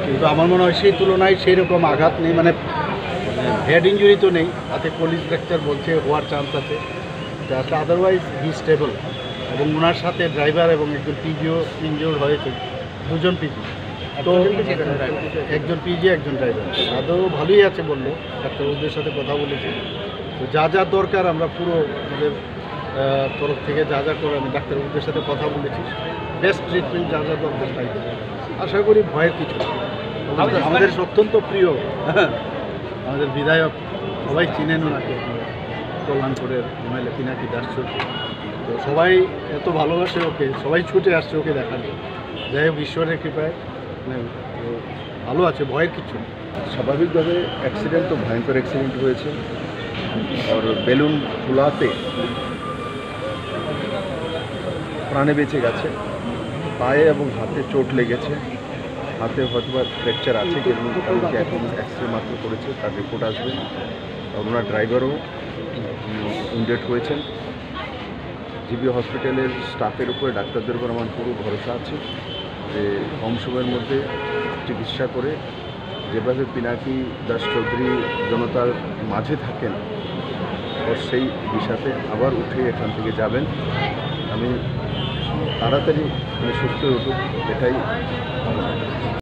কিন্তু আমার মনে হয় সেই তুলনায় সেই রকম আঘাত নেই, মানে হেড ইঞ্জুরি তো নেই, তাতে কলিজ ফ্র্যাকচার বলছে হওয়ার চান্স আছে, আসলে আদারওয়াইজ হি স্টেবল। এবং ওনার সাথে ড্রাইভার এবং একজন পিজিও ইনজোর্ড হয়েছে, দুজন পিজি, তো একজন পিজি একজন ড্রাইভার, তাদেরও ভালোই আছে বললো, ডাক্তারবাবুদের সাথে কথা বলেছি। তো যা যা দরকার আমরা পুরো আমাদের তরফ থেকে যা যা করে আমি ডাক্তারবাবুদের সাথে কথা বলেছি, বেস্ট ট্রিটমেন্ট যা যা দরকার তাই দেবো। আশা করি ভয়ের কিছু না। আমাদের অত্যন্ত প্রিয় আমাদের বিধায়ক, সবাই চিনেন ওনাকে, কল্যাণপুরের এমএলএ পিনাকি দাস। তো সবাই এত ভালোবাসে ওকে, সবাই ছুটে আসছে ওকে দেখানো। যাই হোক, ঈশ্বরের কৃপায় মানে ভালো আছে, ভয়ের কিছু নেই। স্বাভাবিকভাবে অ্যাক্সিডেন্ট তো ভয়ঙ্কর অ্যাক্সিডেন্ট হয়েছে, আর বেলুন ফুলাতে প্রাণে বেঁচে গেছে। পায়ে এবং হাতে চোট লেগেছে, হাতে হয়তো বা ফ্র্যাকচার আছে, কিন্তু তাদেরকে এখন এক্সরে মাত্র করেছে, তার রিপোর্ট আসবে। আর ওনার ড্রাইভারও ইনজেক্ট হয়েছেন। জিবি হসপিটালের স্টাফের উপরে, ডাক্তারদের উপর আমার পুরো ভরসা আছে যে কম সময়ের মধ্যে চিকিৎসা করে যেভাবে পিনাকি দাস চৌধুরী জনতার মাঝে থাকেন, ওর সেই দিশাতে আবার উঠে এখান থেকে যাবেন। আমি তাড়াতাড়ি সুস্থ উঠুক এটাই